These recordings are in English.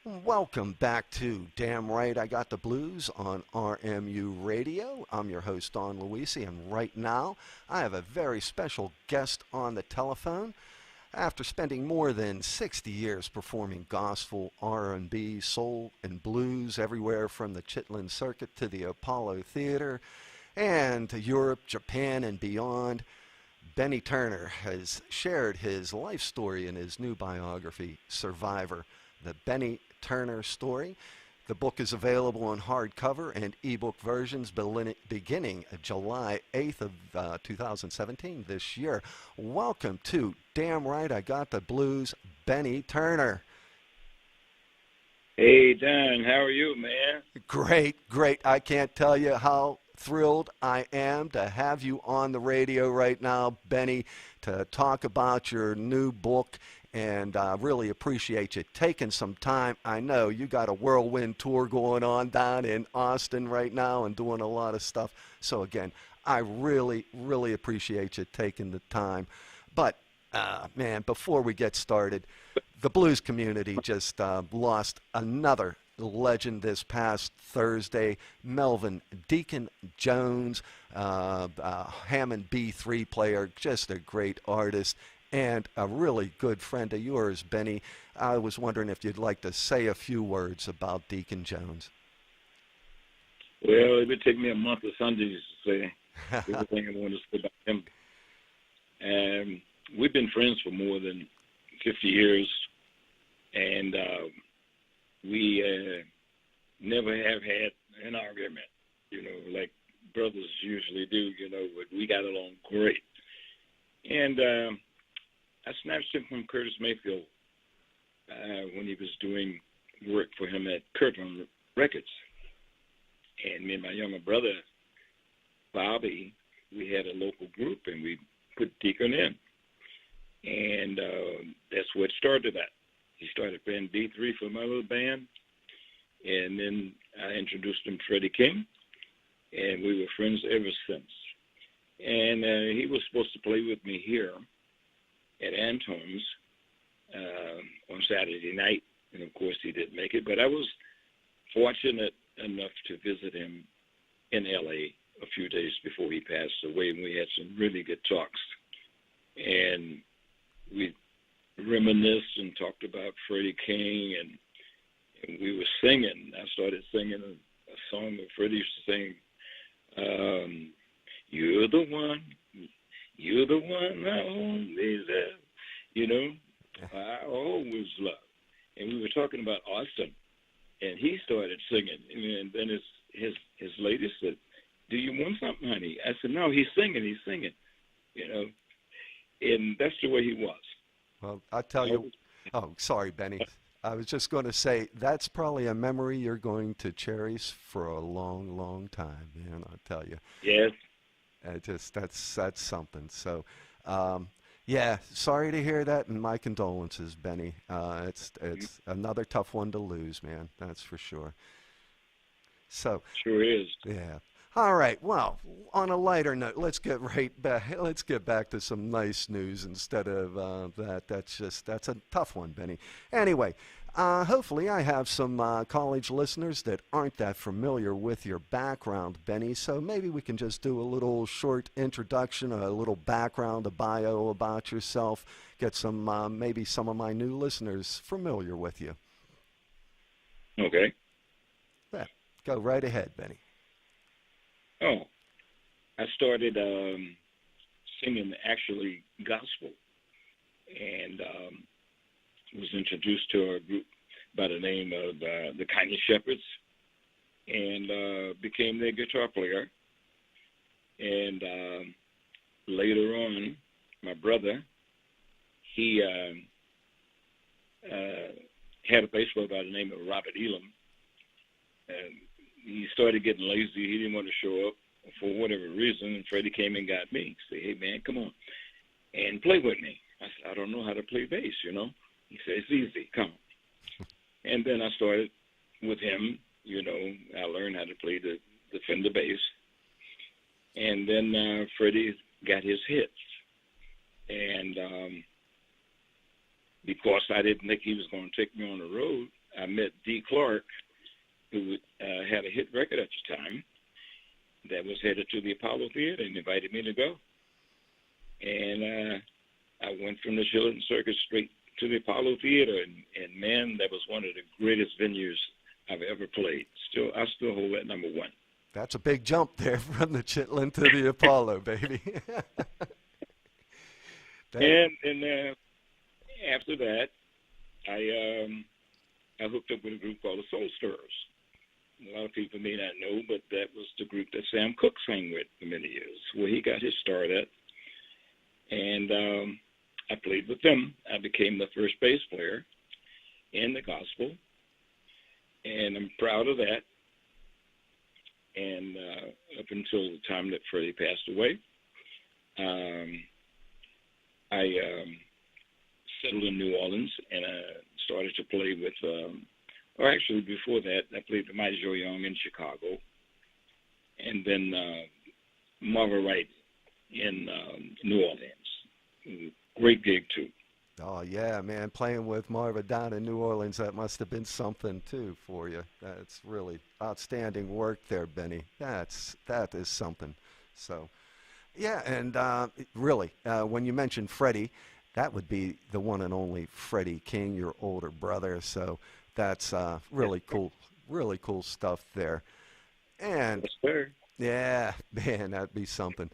Welcome back to Damn Right I Got the Blues on RMU Radio. I'm your host, Don Luisi, and right now I have a very special guest on the telephone. After spending more than 60 years performing gospel, R&B, soul, and blues everywhere from the Chitlin Circuit to the Apollo Theater and to Europe, Japan, and beyond, Benny Turner has shared his life story in his new biography, Survivor, the Benny Turner Story. The book is available on hardcover and ebook versions beginning July 8th of 2017 this year. Welcome to Damn Right I Got the Blues, Benny Turner. Hey, Don, how are you, man? Great, great. I can't tell you how thrilled I am to have you on the radio right now, Benny, to talk about your new book. And I really appreciate you taking some time. I know you got a whirlwind tour going on down in Austin right now and doing a lot of stuff. So again, I really, really appreciate you taking the time. But, man, before we get started, the blues community just lost another legend this past Thursday. Melvin Deacon Jones, Hammond B3 player, just a great artist and a really good friend of yours, Benny. I was wondering if you'd like to say a few words about Deacon Jones. Well, it would take me a month of Sundays to say everything I want to say about him. And we've been friends for more than 50 years, and we never have had an argument, like brothers usually do, but we got along great. And I snatched him from Curtis Mayfield when he was doing work for him at Curtin Records. And me and my younger brother, Bobby, we had a local group, and we put Deacon in. And that's what started that. He started playing B3 for my little band, and then I introduced him to Freddie King, and we were friends ever since. And he was supposed to play with me here at Anton's on Saturday night, and of course he didn't make it, but I was fortunate enough to visit him in L.A. a few days before he passed away, and we had some really good talks, and we reminisced and talked about Freddie King, and we were singing. I started singing a song that Freddie used to sing, you're the one I always have, I always love. And we were talking about Austin, and he started singing. And then his lady said, do you want something, honey? I said, no, he's singing, And that's the way he was. Well, I tell you, oh, sorry, Benny. I was just going to say, that's probably a memory you're going to cherish for a long, long time, man, I'll tell you. Yes. That's something. So, yeah, sorry to hear that, and my condolences, Benny. It's another tough one to lose, man. That's for sure. So, sure is. Yeah. All right. Well, on a lighter note, let's get right back. Let's get back to some nice news instead of that. That's a tough one, Benny. Anyway. Hopefully I have some college listeners that aren't that familiar with your background, Benny, so maybe we can just do a little short introduction, a little background, a bio about yourself, get some, maybe some of my new listeners familiar with you. Okay. Yeah, go right ahead, Benny. Oh, I started singing actually gospel, and was introduced to a group by the name of the Kindness Shepherds, and became their guitar player. And later on, my brother, he had a bass player by the name of Robert Elam, and he started getting lazy. He didn't want to show up for whatever reason, and Freddie came and got me. He said, hey, man, come on and play with me. I said, I don't know how to play bass, He said, it's easy, come on. And then I started with him, I learned how to play the Fender bass. And then Freddie got his hits. And because I didn't think he was going to take me on the road, I met D. Clark, who had a hit record at the time that was headed to the Apollo Theater and invited me to go. And I went from the Shillington Circus straight to the Apollo Theater, and man, that was one of the greatest venues I've ever played. I still hold that number one. That's a big jump there from the Chitlin to the Apollo, baby. And after that, I hooked up with a group called the Soul Stirrers. A lot of people may not know, but that was the group that Sam Cooke sang with for many years, where he got his start at. And I played with them. I became the first bass player in the gospel, and I'm proud of that. And up until the time that Freddie passed away, I settled in New Orleans, and I started to play with, or actually before that, I played with Mighty Joe Young in Chicago, and then Marva Wright in New Orleans. Great gig, too. Oh, yeah, man. Playing with Marva down in New Orleans, that must have been something, too, for you. That's really outstanding work there, Benny. That is something. So, yeah, and really, when you mentioned Freddie, that would be the one and only Freddie King, your older brother. So that's really cool stuff there. And, Yes, sir. yeah, man, that'd be something.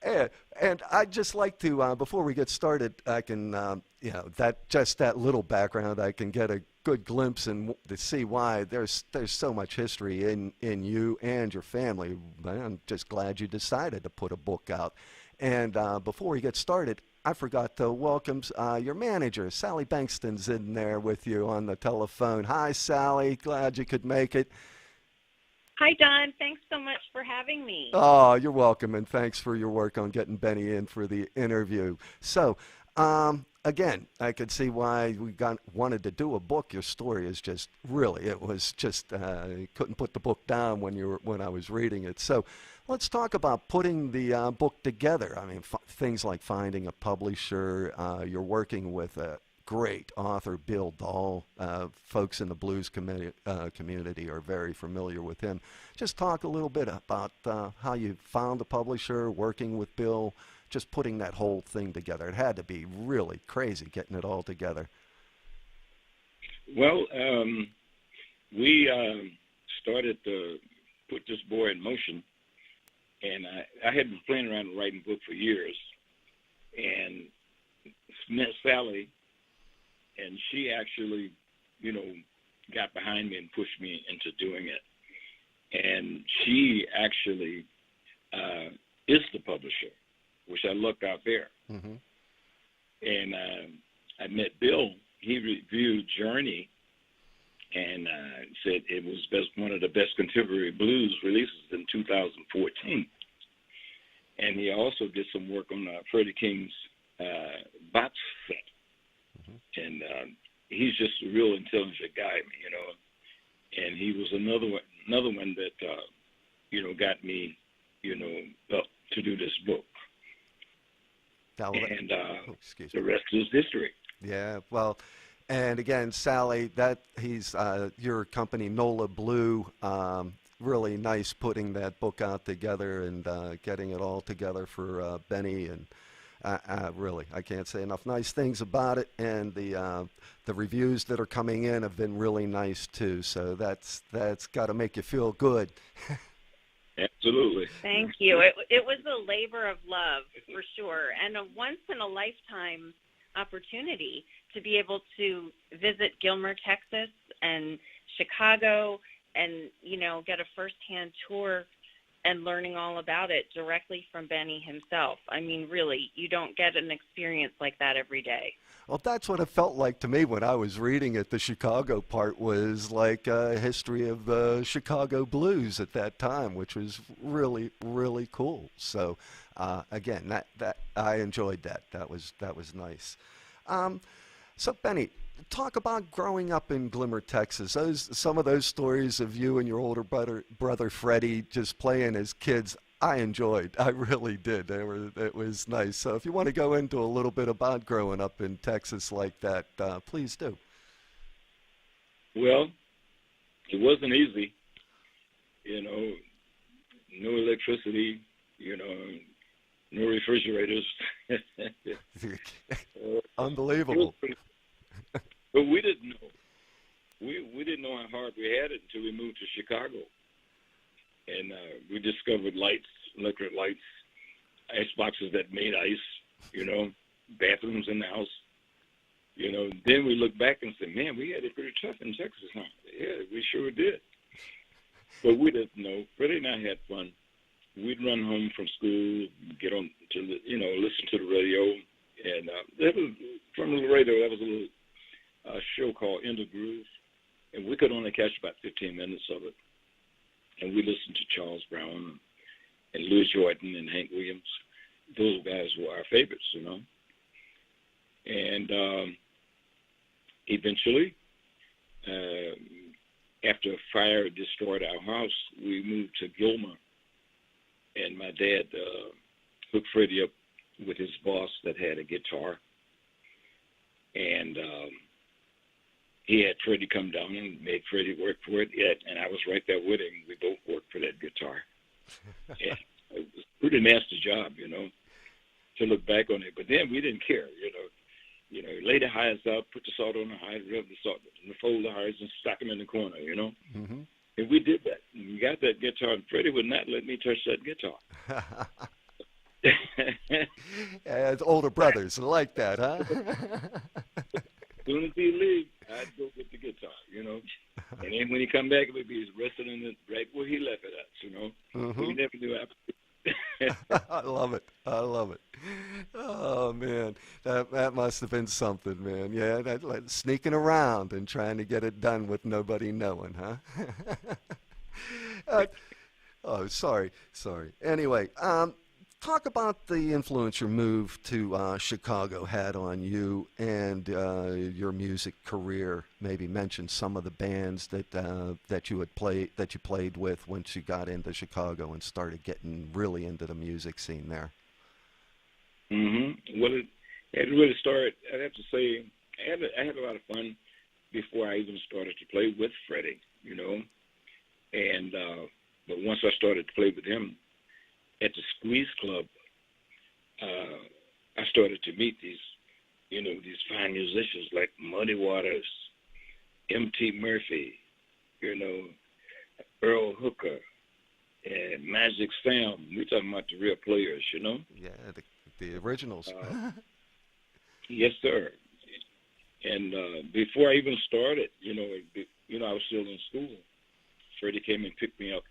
And I'd just like to, before we get started, I can, that little background, I can get a good glimpse and to see why there's so much history in you and your family. I'm just glad you decided to put a book out. And before we get started, I forgot to welcome your manager, Sally Bankston's in there with you on the telephone. Hi, Sally. Glad you could make it. Hi, Don. Thanks so much for having me. Oh, you're welcome, and thanks for your work on getting Benny in for the interview. So, again, I could see why we wanted to do a book. Your story is just really, it was just, couldn't put the book down when I was reading it. So let's talk about putting the book together. I mean, things like finding a publisher. You're working with a great author, Bill Dahl. Folks in the blues community are very familiar with him. Just talk a little bit about how you found a publisher, working with Bill, just putting that whole thing together. It had to be really crazy getting it all together. Well, we started to put this boy in motion, and I had been playing around with writing a book for years, and met Sally, and she actually, got behind me and pushed me into doing it. And she actually is the publisher, which I lucked out there. Mm-hmm. And I met Bill. He reviewed Journey and said it was one of the best contemporary blues releases in 2014. And he also did some work on Freddie King's box set. Mm-hmm. And he's just a real intelligent guy, And he was another one that, got me, up to do this book. And the rest is history. Yeah, well, and again, Sally, he's your company, NOLA Blue. Really nice putting that book out together and getting it all together for Benny. And really, I can't say enough nice things about it. And the reviews that are coming in have been really nice too. So that's got to make you feel good. Absolutely. Thank you. It was a labor of love, for sure, and a once-in-a-lifetime opportunity to be able to visit Gilmer, Texas, and Chicago, and, get a first-hand tour and learning all about it directly from Benny himself. I mean, really, you don't get an experience like that every day. Well, that's what it felt like to me when I was reading it. The Chicago part was like a history of the Chicago blues at that time, which was really, really cool. So, again, that I enjoyed that. That was nice. So, Benny, talk about growing up in Gilmer, Texas. Some of those stories of you and your older brother Freddie just playing as kids, I enjoyed. I really did. It was nice. So if you want to go into a little bit about growing up in Texas like that, please do. Well, it wasn't easy, you know, no electricity, you know, no refrigerators. Unbelievable. But we didn't know. We didn't know how hard we had it until we moved to Chicago. And we discovered lights, electric lights, ice boxes that made ice, you know, bathrooms in the house. You know, then we look back and say, man, we had it pretty tough in Texas, huh? Yeah, we sure did. But we didn't know. Freddie and I had fun. We'd run home from school, get on to, you know, listen to the radio. And that was, from the radio, that was a little show called In the Groove. And we could only catch about 15 minutes of it. And we listened to Charles Brown and Louis Jordan and Hank Williams. Those guys were our favorites, you know. And eventually, after a fire destroyed our house, we moved to Gilmer. And my dad hooked Freddie up with his boss that had a guitar. And he had Freddie come down and made Freddie work for it. Yeah, and I was right there with him. We both worked for that guitar. Yeah, it was a pretty nasty job, you know, to look back on it. But then we didn't care, you know. You know, lay the hides out, put the salt on the hides, rub the salt, and fold the hides and stack them in the corner, you know. Mm-hmm. And we did that. And we got that guitar, and Freddie would not let me touch that guitar. Yeah, it's older brothers like that, huh? As soon as he leave, I'd go get the guitar, you know. And then when he come back, it would be resting in it right where he left it at, you know. Mm-hmm. We never knew I love it. I love it. Oh man, that must have been something, man. Yeah, that like, sneaking around and trying to get it done with nobody knowing, huh? Oh, sorry. Anyway, talk about the influence your move to Chicago had on you and your music career. Maybe mention some of the bands that you played with once you got into Chicago and started getting really into the music scene there. Mm-hmm. Well, it really started. I'd have to say I had a lot of fun before I even started to play with Freddie, you know. And but once I started to play with him at the Squeeze Club, I started to meet these fine musicians like Muddy Waters, M.T. Murphy, you know, Earl Hooker, and Magic Sam. We're talking about the real players, you know. Yeah, the originals. Yes, sir. And before I even started, you know, I was still in school. Freddie came and picked me up,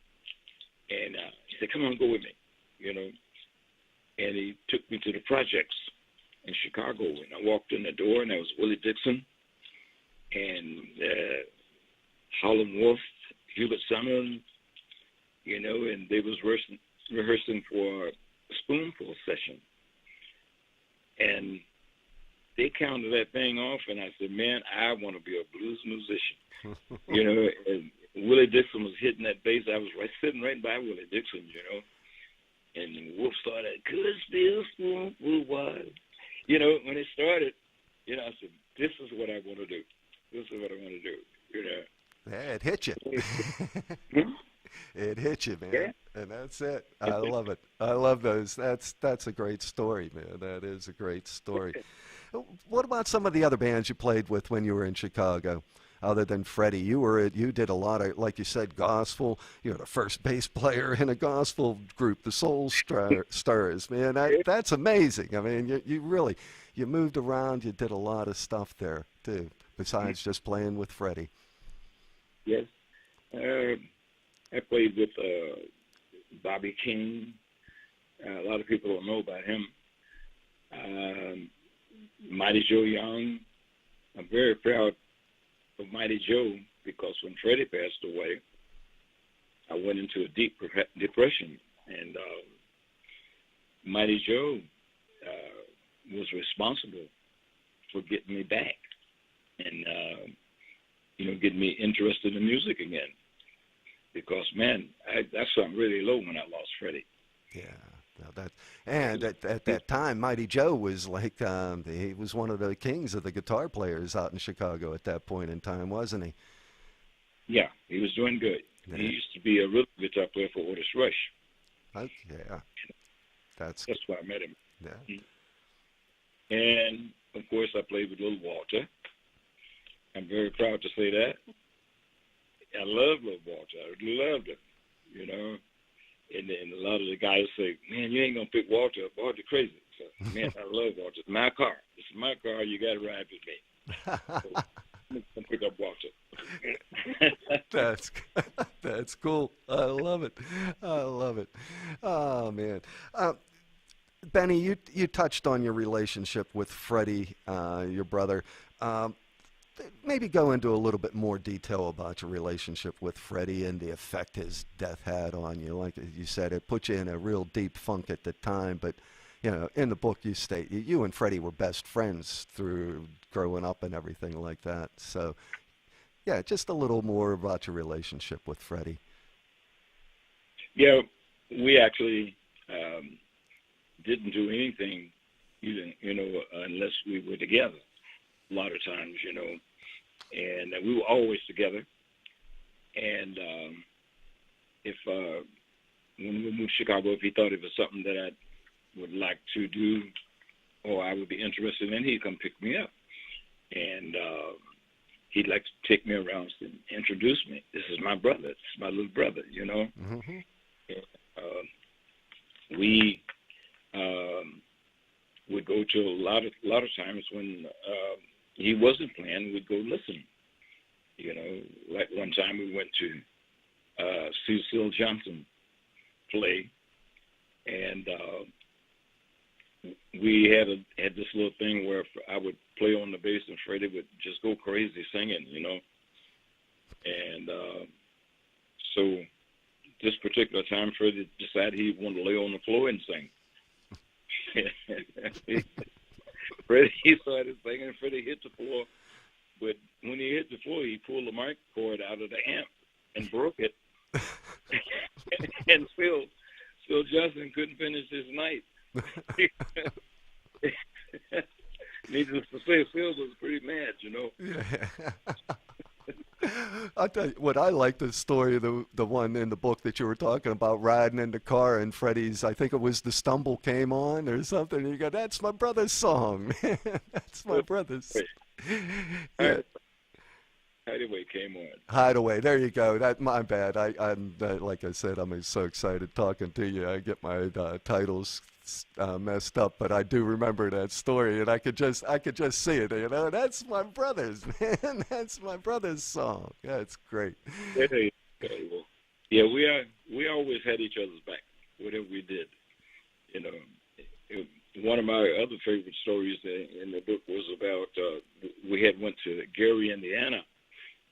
and he said, "Come on, go with me," you know. And he took me to the projects in Chicago. And I walked in the door, and there was Willie Dixon and Howlin' Wolf, Hubert Sumner, you know, and they was rehearsing for a spoonful session. And they counted that thing off, and I said, man, I want to be a blues musician. You know, and Willie Dixon was hitting that bass. I was sitting right by Willie Dixon, you know. And Wolf started, could still spoonful was. You know, when it started, you know, I said, this is what I want to do. This is what I want to do, you know. Yeah, it hit you. It hit you, man. Yeah. And that's it. I love it. I love those. That's a great story, man. That is a great story. What about some of the other bands you played with when you were in Chicago? Other than Freddie, you did a lot of, like you said, gospel. You're the first bass player in a gospel group, the Soul Stirrers. Man, that's amazing. I mean, you moved around. You did a lot of stuff there too, besides just playing with Freddie. Yes, I played with Bobby King. A lot of people don't know about him. Mighty Joe Young. I'm very proud of Mighty Joe because when Freddie passed away, I went into a deep depression, and Mighty Joe was responsible for getting me back and getting me interested in music again. Because man, I sunk really low when I lost Freddie. Yeah. And at that time, Mighty Joe was like he was one of the kings of the guitar players out in Chicago at that point in time, wasn't he? Yeah, he was doing good. Yeah. He used to be a rhythm guitar player for Otis Rush. Okay. Yeah. That's That's why I met him. yeah. And of course, I played with Little Walter. I'm very proud to say that. I love Little Walter. I loved him, you know. And a lot of the guys say, "Man, you ain't gonna pick Walter up. Walter crazy." So, man, I love Walter. It's my car. It's my car. You got to ride with me. So, I'm gonna pick up Walter. That's that's cool. I love it. I love it. Oh man, Benny, you touched on your relationship with Freddie, your brother. Um, Maybe go into a little bit more detail about your relationship with Freddie and the effect his death had on you. Like you said, it put you in a real deep funk at the time, but you know, in the book you state you and Freddie were best friends through growing up and everything like that. So, yeah, just a little more about your relationship with Freddie. Yeah, we actually didn't do anything, even, unless we were together. A lot of times, and we were always together. And if when we moved to Chicago, if he thought it was something that I would like to do or I would be interested in, he'd come pick me up. And he'd like to take me around and introduce me. This is my brother. This is my little brother, Mm-hmm. We would go to a lot of times when he wasn't playing, we'd go listen. Like one time we went to see Syl Johnson play, and we had this little thing where I would play on the bass and Freddie would just go crazy singing, And so this particular time, Freddie decided he wanted to lay on the floor and sing. Freddie started singing, Freddie hit the floor, but when he hit the floor, he pulled the mic cord out of the amp and broke it. And Phil Johnson couldn't finish his night. Needless to say, Phil was pretty mad, Yeah. I'll tell you what I like the story, the one in the book that you were talking about, riding in the car and Freddie's, I think it was The Stumble came on or something. And you go, that's my brother's song, man. That's my brother's. Yeah. Hideaway came on. Hideaway, there you go. That my bad. I'm like I said, I'm so excited talking to you. I get my titles messed up, but I do remember that story, and I could just see it. That's my brother's, man. That's my brother's song. That's great. Yeah, we always had each other's back, whatever we did. One of my other favorite stories in the book was about we had went to Gary, Indiana,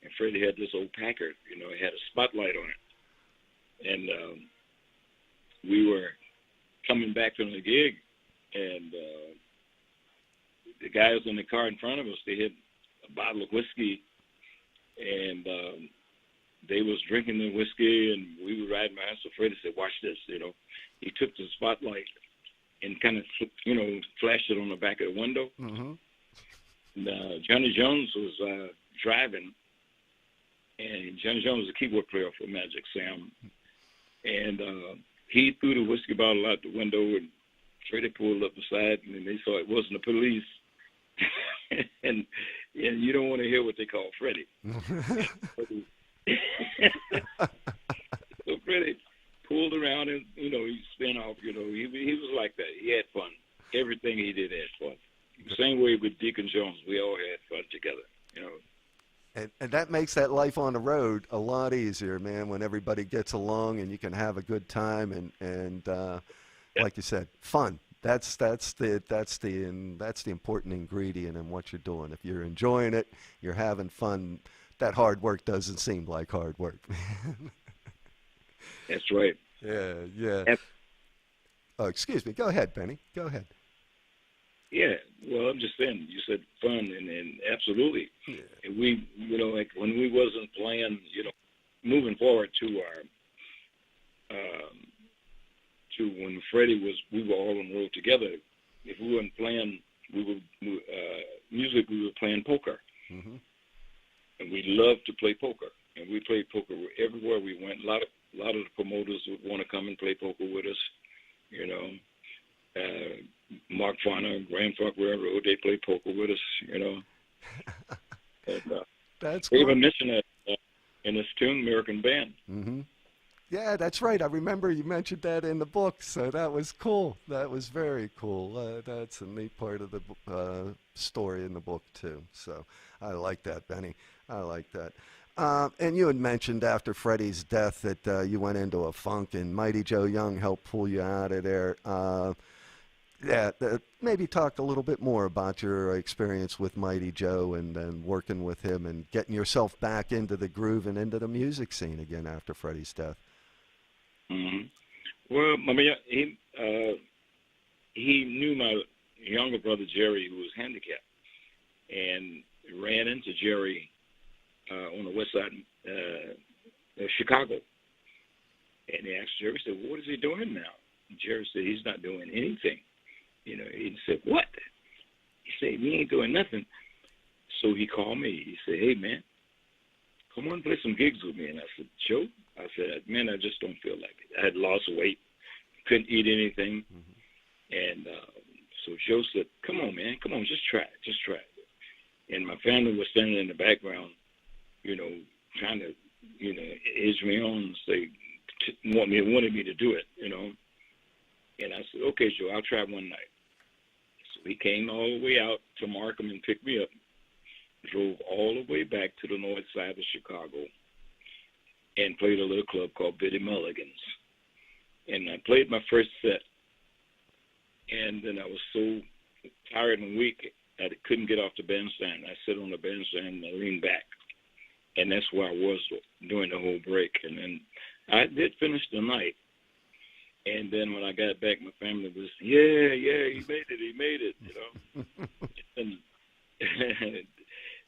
and Freddie had this old Packard. It had a spotlight on it, and we were coming back from the gig, and the guys in the car in front of us, they had a bottle of whiskey, and they was drinking the whiskey, and we were riding behind. So Freddie said, "Watch this," He took the spotlight and kind of, flashed it on the back of the window. Mm-hmm. And Johnny Jones was driving, and Johnny Jones was a keyboard player for Magic Sam, and he threw the whiskey bottle out the window, and Freddie pulled up beside, and they saw it wasn't the police. and you don't want to hear what they call Freddie. So Freddie pulled around, and he spin off. He was like that. He had fun. Everything he did had fun. Same way with Deacon Jones. We all had fun together. And that makes that life on the road a lot easier, man, when everybody gets along and you can have a good time and like you said, fun. That's the important ingredient in what you're doing. If you're enjoying it, you're having fun, that hard work doesn't seem like hard work. That's right. Yeah. Oh, excuse me. Go ahead, Benny. Go ahead. Yeah, well, I'm just saying, you said fun, and absolutely. Yeah. And we, like when we wasn't playing, moving forward to our, to when Freddie we were all on the road together. If we weren't playing, music, we were playing poker. Mm-hmm. And we loved to play poker. and we played poker everywhere we went. A lot of the promoters would want to come and play poker with us. You know, Mark Farner, Grand Funk Railroad, they played poker with us. You know, and, That's they cool. even mentioned that in this tune, American Band. Mm-hmm. Yeah, that's right. I remember you mentioned that in the book, so that was cool. That was very cool. That's a neat part of the story in the book, too. So I like that, Benny. I like that. And you had mentioned after Freddie's death that you went into a funk, and Mighty Joe Young helped pull you out of there. Yeah, maybe talk a little bit more about your experience with Mighty Joe and working with him and getting yourself back into the groove and into the music scene again after Freddie's death. Mm-hmm. Well, I mean, he knew my younger brother Jerry, who was handicapped, and ran into Jerry on the west side of Chicago. And he asked Jerry, said, well, what is he doing now? And Jerry said, he's not doing anything. You know, he said, what? He said, he ain't doing nothing. So he called me. He said, hey, man, come on and play some gigs with me. And I said, Joe? I said, man, I just don't feel like it. I had lost weight, couldn't eat anything. Mm-hmm. And so Joe said, come on, man, come on, just try it, just try it. And my family was standing in the background, you know, trying to, you know, edge me on and say, wanted me to do it, you know. And I said, okay, Joe, I'll try one night. So he came all the way out to Markham and picked me up, drove all the way back to the north side of Chicago, and played a little club called Biddy Mulligan's. And I played my first set, and then I was so tired and weak I couldn't get off the bandstand. I sit on the bandstand and I leaned back, and that's where I was during the whole break. And then I did finish the night, and then when I got back, my family was, yeah, he made it, you know. And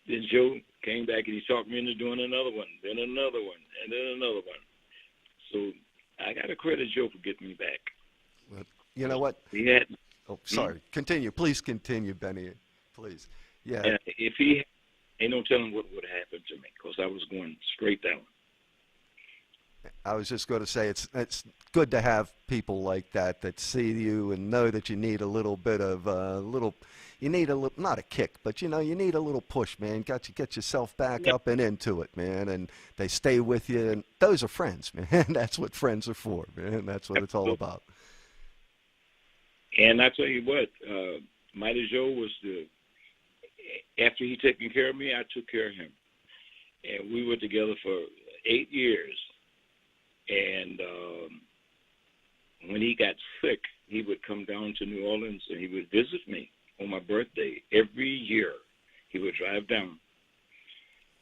then Joe came back and he talked me into doing another one, then another one, and then another one. So I got to credit Joe for getting me back. Well, you know what? He had. Oh, sorry. Continue. Please continue, Benny. Please. Yeah. If he, ain't no telling what would have happened to me, because I was going straight down. I was just going to say it's good to have people like that see you and know that you need a little bit of you need a little, not a kick, but you know, you need a little push, man. Get yourself back up and into it, man. And they stay with you, and those are friends, man. That's what friends are for, man. That's what it's all about. And I tell you what, Mighty Joe was after he taken care of me, I took care of him, and we were together for 8 years. And when he got sick, he would come down to New Orleans and he would visit me on my birthday every year. He would drive down.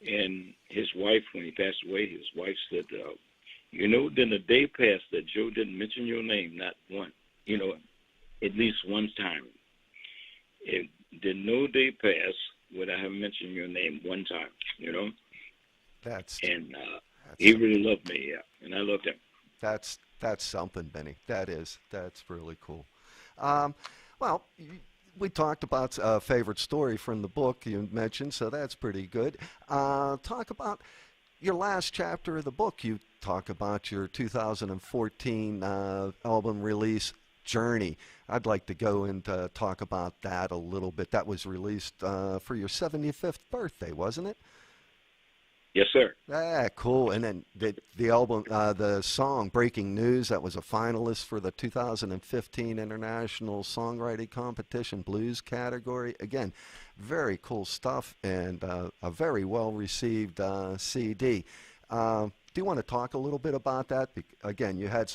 And his wife, when he passed away, his wife said, you know, then a day passed that Joe didn't mention your name, not one, you know, at least one time. It did no day pass without having mentioned your name one time, you know. He really loved me, yeah, and I loved him. That's something, Benny. That's really cool. Well, we talked about a favorite story from the book you mentioned, so that's pretty good. Talk about your last chapter of the book. You talk about your 2014 album release, Journey. I'd like to go and talk about that a little bit. That was released for your 75th birthday, wasn't it? Yes, sir. Ah, cool. And then the album, the song "Breaking News," that was a finalist for the 2015 International Songwriting Competition Blues category. Again, very cool stuff, and a very well-received CD. Do you want to talk a little bit about that? Again, you had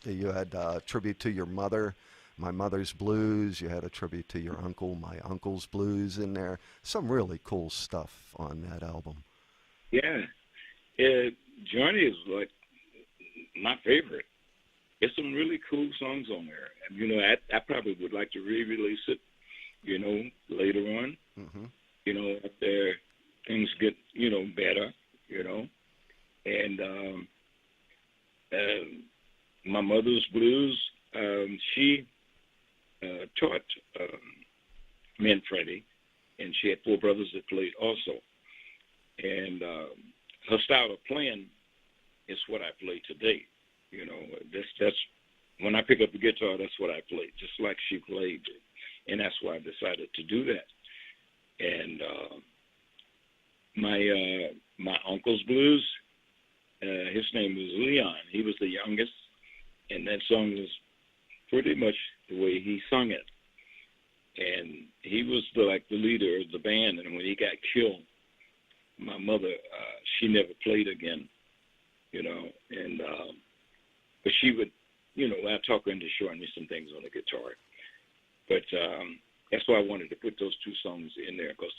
you had a tribute to your mother, My Mother's Blues. You had a tribute to your uncle, My Uncle's Blues in there. Some really cool stuff on that album. Yeah. Journey is like my favorite. There's some really cool songs on there. You know, I probably would like to re-release it, you know, later on. Mm-hmm. You know, after things get, you know, better, you know. And My Mother's Blues, she taught me and Freddie, and she had 4 brothers that played also. And her style of playing is what I play today. You know, that's when I pick up the guitar, that's what I play, just like she played, and that's why I decided to do that. And my uncle's blues, his name was Leon. He was the youngest, and that song was pretty much the way he sung it. And he was like the leader of the band. And when he got killed, my mother, she never played again, you know. And but she would, you know, I'd talk her into showing me some things on the guitar. But that's why I wanted to put those two songs in there, because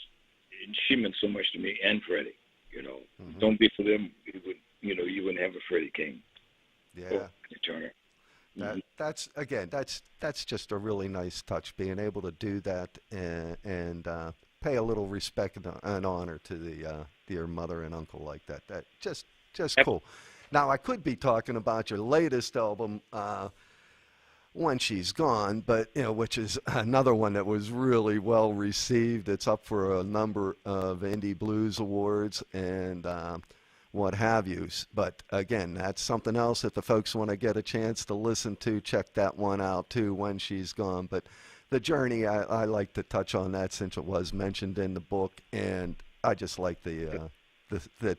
she meant so much to me, and Freddie. You know, don't be for them, you wouldn't have a Freddie King. Yeah. Turner. That's just a really nice touch, being able to do that and pay a little respect and honor to your mother and uncle like that. That just cool. Now, I could be talking about your latest album, When She's Gone, but which is another one that was really well received. It's up for a number of indie blues awards and what have you. But again, that's something else that the folks want to get a chance to listen to. Check that one out too, When She's Gone. But the journey, I like to touch on that since it was mentioned in the book, and I just like the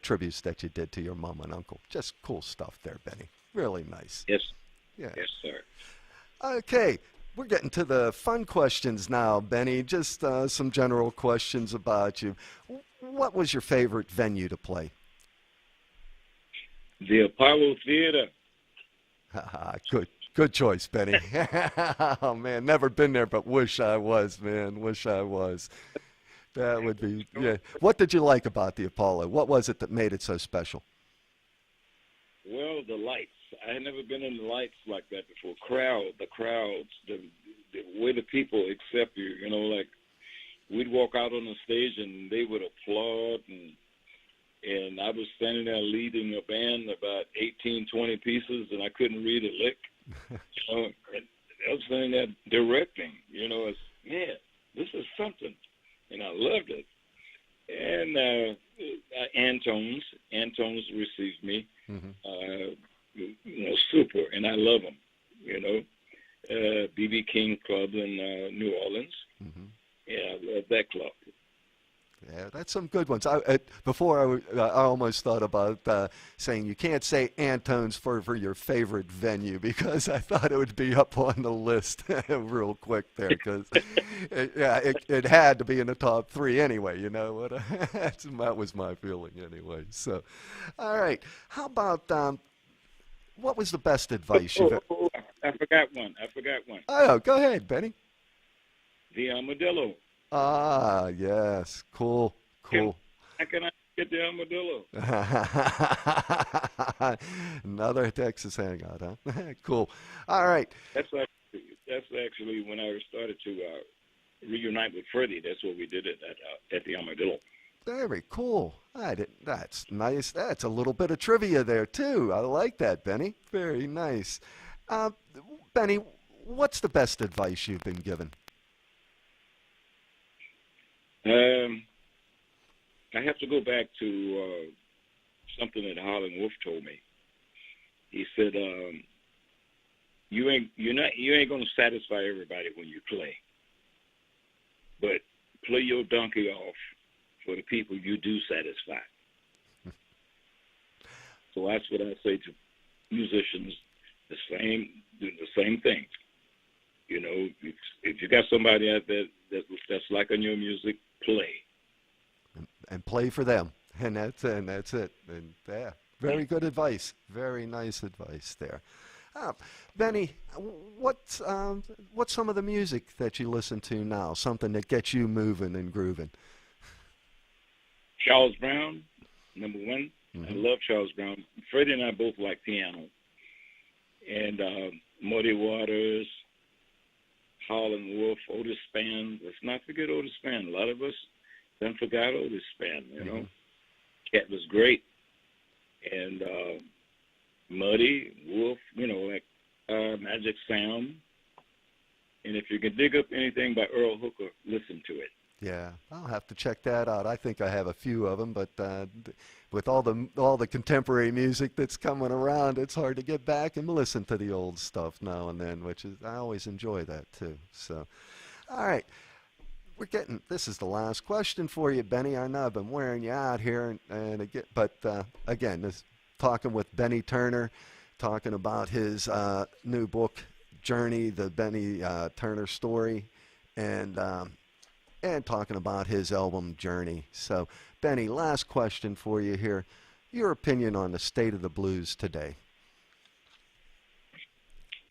tributes that you did to your mom and uncle. Just cool stuff there, Benny. Really nice. Yes. Yeah. Yes, sir. Okay, we're getting to the fun questions now, Benny. Just some general questions about you. What was your favorite venue to play? The Apollo Theater. Good choice, Benny. Oh, man, never been there, but wish I was, man. Wish I was. That would be, yeah. What did you like about the Apollo? What was it that made it so special? Well, the lights. I had never been in the lights like that before. The crowds, the way the people accept you. You know, like we'd walk out on the stage and they would applaud, and I was standing there leading a band about 18, 20 pieces, and I couldn't read a lick. You know, and I was standing there directing. You know, it's, man, this is something, and I loved it. And Antones received me. Super, and I love them. You know, B.B. King Club in New Orleans. Yeah, I love that club. Yeah, that's some good ones. Before I almost thought about saying you can't say Antone's for your favorite venue, because I thought it would be up on the list real quick there, because it had to be in the top three anyway. You know what? That was my feeling anyway. So, all right. How about what was the best advice you've? I forgot one. Oh, go ahead, Benny. The Armadillo. Ah, yes. Cool. How can I get the Armadillo? Another Texas hangout, huh? Cool. All right. That's actually when I started to reunite with Freddie. That's what we did at the Armadillo. Very cool. That's nice. That's a little bit of trivia there, too. I like that, Benny. Very nice. Benny, what's the best advice you've been given? I have to go back to something that Harlan Wolf told me. He said, "You ain't gonna satisfy everybody when you play, but play your donkey off for the people you do satisfy." So that's what I say to musicians. Do the same thing. You know, if you got somebody out there that's liking your music, play. And play for them. And that's it. And yeah, very good advice. Very nice advice there. Benny, what's some of the music that you listen to now? Something that gets you moving and grooving? Charles Brown, number one. I love Charles Brown. Freddie and I both like piano. And Muddy Waters, Harlan Wolf, Otis Spann. Let's not forget Otis Spann. A lot of us don't forget Otis Spann, you know. Cat was great. And Muddy, Wolf, you know, like Magic Sound. And if you can dig up anything by Earl Hooker, listen to it. Yeah, I'll have to check that out. I think I have a few of them, but with all the contemporary music that's coming around, it's hard to get back and listen to the old stuff now and then, which is I always enjoy that too. So, all right, this is the last question for you, Benny. I know I've been wearing you out here, and again, but again, this talking with Benny Turner, talking about his new book, Journey, the Benny Turner story, and talking about his album Journey. So, Benny, last question for you here. Your opinion on the state of the blues today?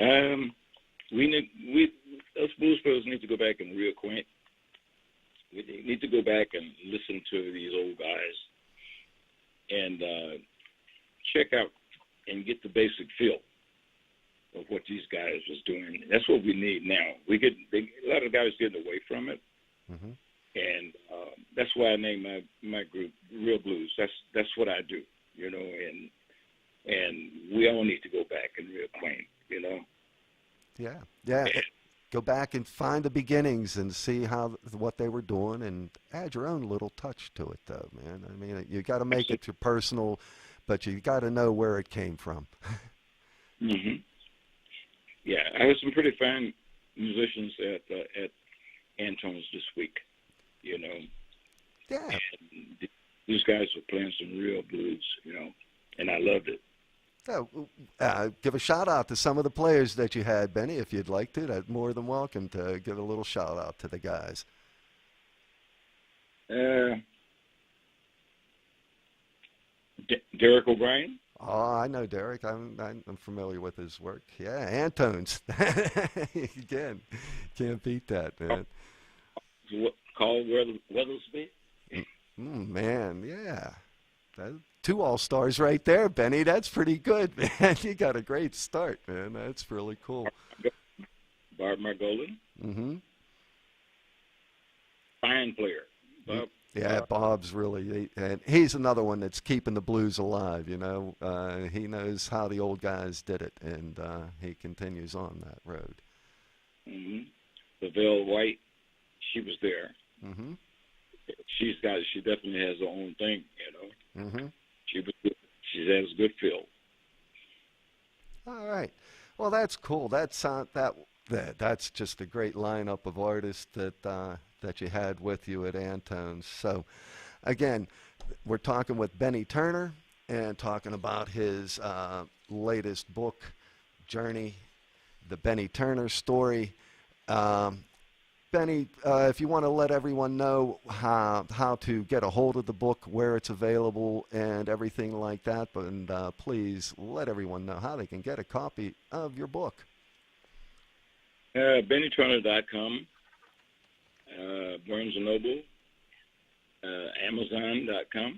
Us blues players need to go back and reacquaint. We need to go back and listen to these old guys and check out and get the basic feel of what these guys was doing. That's what we need now. A lot of guys getting away from it. Mm-hmm. And that's why I named my group Real Blues. That's what I do, you know. And we all need to go back and reacquaint, you know. Yeah. Go back and find the beginnings and see what they were doing, and add your own little touch to it, though, man. I mean, you got to make it your personal, but you got to know where it came from. Mm-hmm. Yeah, I had some pretty fine musicians at Antone's this week, you know. Yeah. And these guys were playing some real blues, you know, and I loved it. Give a shout out to some of the players that you had, Benny, if you'd like to. That's more than welcome to give a little shout out to the guys. Derek O'Brien. Oh, I know Derek. I'm familiar with his work. Yeah, Antones. Again, can't beat that, man. Carl Weathersby. Man, yeah. Two all-stars right there, Benny. That's pretty good, man. You got a great start, man. That's really cool. Bob Margolin. Mm-hmm. Fine player. Bob. Yeah, Bob's really, and he's another one that's keeping the blues alive, you know. He knows how the old guys did it, and he continues on that road. Mm-hmm. Lavelle White, she was there. Mm-hmm. She definitely has her own thing, you know. Mm-hmm. She has good feel. All right. Well, that's cool. That's just a great lineup of artists that you had with you at Antone's. So, again, we're talking with Benny Turner and talking about his latest book, Journey, the Benny Turner story. Benny, if you want to let everyone know how to get a hold of the book, where it's available, and everything like that, and please let everyone know how they can get a copy of your book. BennyTurner.com, Barnes & Noble, Amazon.com.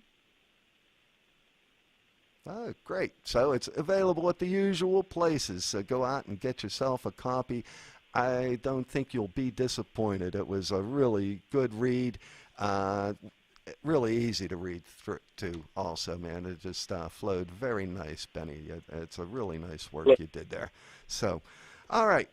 Oh, great. So it's available at the usual places. So go out and get yourself a copy. I don't think you'll be disappointed. It was a really good read, really easy to read through too also, man. It just flowed very nice, Benny. It's a really nice work you did there. So, all right.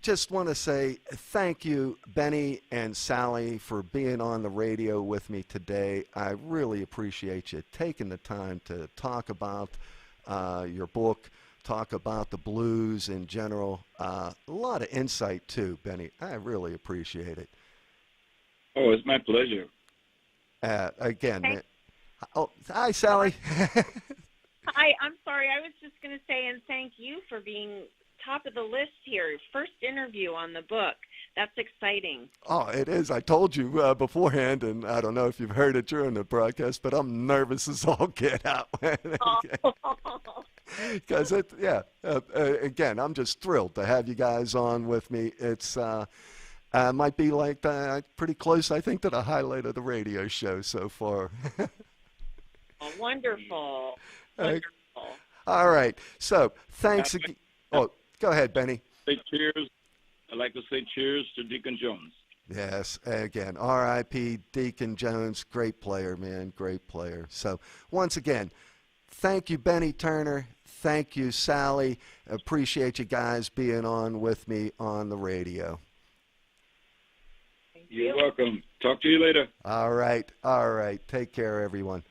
Just want to say thank you, Benny and Sally, for being on the radio with me today. I really appreciate you taking the time to talk about your book, talk about the blues in general. A lot of insight, too, Benny. I really appreciate it. Oh, it's my pleasure. Again, man. Oh, hi, Sally. Hi, I'm sorry. I was just going to say, and thank you for being top of the list here. First interview on the book. That's exciting. Oh, it is. I told you beforehand, and I don't know if you've heard it during the broadcast, but I'm nervous as all get out. Because again, I'm just thrilled to have you guys on with me. It's might be like pretty close, I think, to the highlight of the radio show so far. Oh, wonderful. Wonderful. All right. So thanks again. Oh, go ahead, Benny. Say cheers. I'd like to say cheers to Deacon Jones. Yes, again, R.I.P. Deacon Jones, great player, man, great player. So once again, thank you, Benny Turner. Thank you, Sally. Appreciate you guys being on with me on the radio. You're welcome. Talk to you later. All right. All right. Take care, everyone.